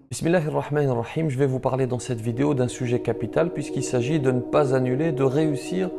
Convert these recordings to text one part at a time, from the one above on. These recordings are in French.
Bismillahirrahmanirrahim, je vais vous parler dans cette vidéo d'un sujet capital puisqu'il s'agit de ne pas annuler, de réussir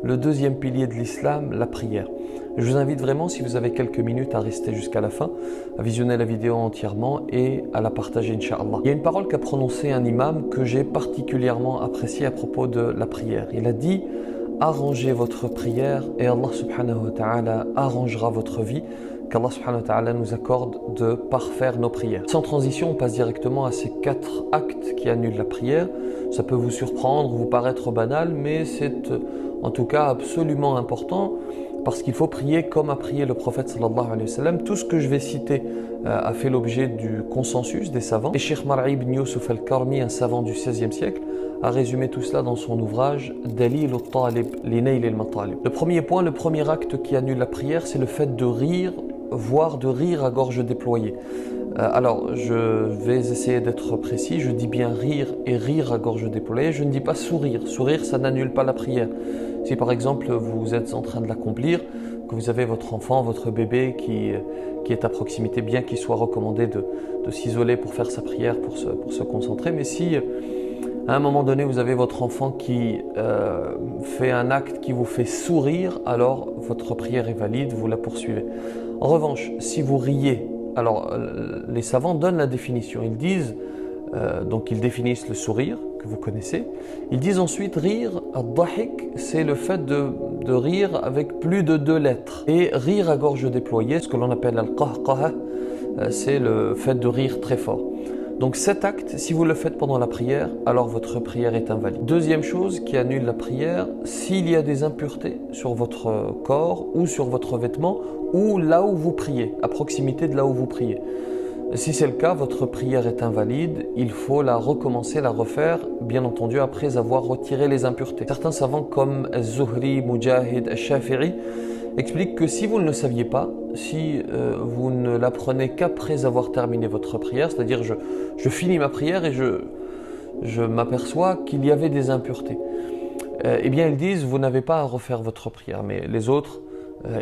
le deuxième pilier de l'islam, la prière. Je vous invite vraiment, si vous avez quelques minutes, à rester jusqu'à la fin, à visionner la vidéo entièrement et à la partager, Inch'Allah. Il y a une parole qu'a prononcée un imam que j'ai particulièrement appréciée à propos de la prière. Il a dit « Arrangez votre prière et Allah subhanahu wa ta'ala arrangera votre vie ». Qu'Allah subhanahu wa ta'ala nous accorde de parfaire nos prières. Sans transition, on passe directement à ces 4 actes qui annulent la prière. Ça peut vous surprendre, vous paraître banal, mais c'est en tout cas absolument important parce qu'il faut prier comme a prié le prophète sallallahu alayhi wa sallam. Tout ce que je vais citer a fait l'objet du consensus des savants. Et Cheikh Mar'i ibn Yusuf al-Karmi, un savant du XVIe siècle, a résumé tout cela dans son ouvrage Dalil al-Talib li Nail al-Matalib. Le premier point, le premier acte qui annule la prière, c'est le fait de rire, voire de rire à gorge déployée. Alors, je vais essayer d'être précis. Je dis bien rire et rire à gorge déployée. Je ne dis pas sourire. Sourire, ça n'annule pas la prière. Si par exemple, vous êtes en train de l'accomplir, que vous avez votre enfant, votre bébé qui est à proximité, bien qu'il soit recommandé de s'isoler pour faire sa prière, pour se concentrer. Mais si à un moment donné, vous avez votre enfant qui fait un acte qui vous fait sourire, alors votre prière est valide, vous la poursuivez. En revanche, si vous riez, alors les savants donnent la définition. Ils disent, donc ils définissent le sourire, que vous connaissez. Ils disent ensuite rire, ad-dahik, c'est le fait de rire avec plus de 2 lettres. Et rire à gorge déployée, ce que l'on appelle al-qahqaha, c'est le fait de rire très fort. Donc cet acte, si vous le faites pendant la prière, alors votre prière est invalide. Deuxième chose qui annule la prière, s'il y a des impuretés sur votre corps ou sur votre vêtement ou là où vous priez, à proximité de là où vous priez. Si c'est le cas, votre prière est invalide, il faut la recommencer, la refaire, bien entendu après avoir retiré les impuretés. Certains savants comme Az-Zuhri, Mujahid, Al-Shafi'i expliquent que si vous ne le saviez pas, si vous ne l'apprenez qu'après avoir terminé votre prière, c'est-à-dire je finis ma prière et je m'aperçois qu'il y avait des impuretés, eh bien ils disent vous n'avez pas à refaire votre prière, mais les autres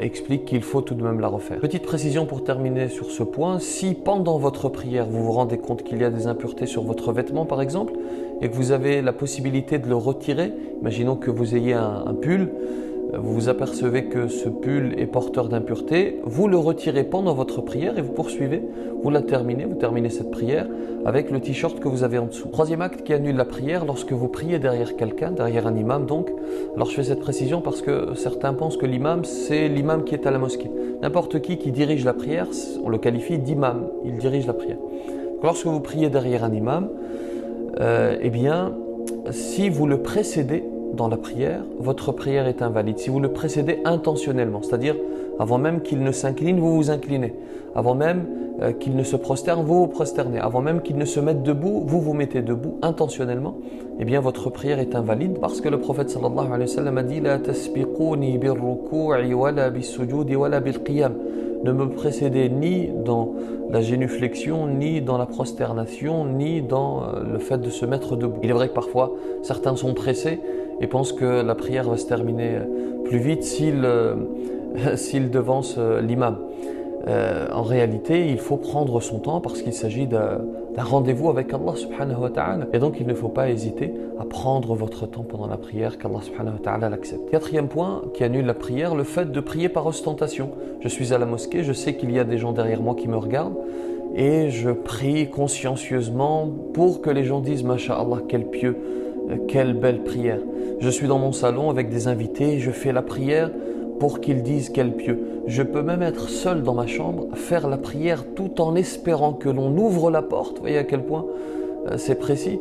expliquent qu'il faut tout de même la refaire. Petite précision pour terminer sur ce point, si pendant votre prière vous vous rendez compte qu'il y a des impuretés sur votre vêtement par exemple, et que vous avez la possibilité de le retirer, imaginons que vous ayez un pull, vous vous apercevez que ce pull est porteur d'impuretés, vous le retirez pendant votre prière et vous poursuivez, vous la terminez, vous terminez cette prière avec le t-shirt que vous avez en dessous. Troisième acte qui annule la prière, lorsque vous priez derrière quelqu'un, derrière un imam donc. Alors je fais cette précision parce que certains pensent que l'imam, c'est l'imam qui est à la mosquée. N'importe qui dirige la prière, on le qualifie d'imam, il dirige la prière. Donc, lorsque vous priez derrière un imam, eh bien, si vous le précédez dans la prière, votre prière est invalide. Si vous le précédez intentionnellement, c'est-à-dire avant même qu'il ne s'incline, vous vous inclinez. Avant même qu'il ne se prosterne, vous vous prosternez. Avant même qu'il ne se mette debout, vous vous mettez debout intentionnellement. Eh bien, votre prière est invalide parce que le prophète sallallahu alayhi wa sallam a dit « La tasbiquni bir-ruku'i wala bis-sujudi wala bil-qiyam » Ne me précédez ni dans la génuflexion, ni dans la prosternation, ni dans le fait de se mettre debout. Il est vrai que parfois, certains sont pressés et pensent que la prière va se terminer plus vite s'ils devancent l'imam. En réalité, il faut prendre son temps parce qu'il s'agit d'un rendez-vous avec Allah subhanahu wa ta'ala. Et donc, il ne faut pas hésiter à prendre votre temps pendant la prière, qu'Allah subhanahu wa ta'ala l'accepte. Quatrième point qui annule la prière, le fait de prier par ostentation. Je suis à la mosquée, je sais qu'il y a des gens derrière moi qui me regardent et je prie consciencieusement pour que les gens disent « Masha'Allah, quel pieux, quelle belle prière ». Je suis dans mon salon avec des invités, je fais la prière pour qu'ils disent quel pieux. Je peux même être seul dans ma chambre, faire la prière tout en espérant que l'on ouvre la porte. Vous voyez à quel point c'est précis.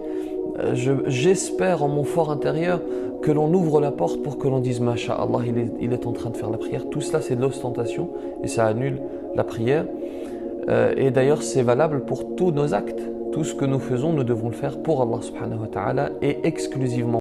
J'espère en mon fort intérieur que l'on ouvre la porte pour que l'on dise Masha'Allah, il est en train de faire la prière. Tout cela c'est de l'ostentation et ça annule la prière. Et d'ailleurs c'est valable pour tous nos actes. Tout ce que nous faisons, nous devons le faire pour Allah subhanahu wa ta'ala et exclusivement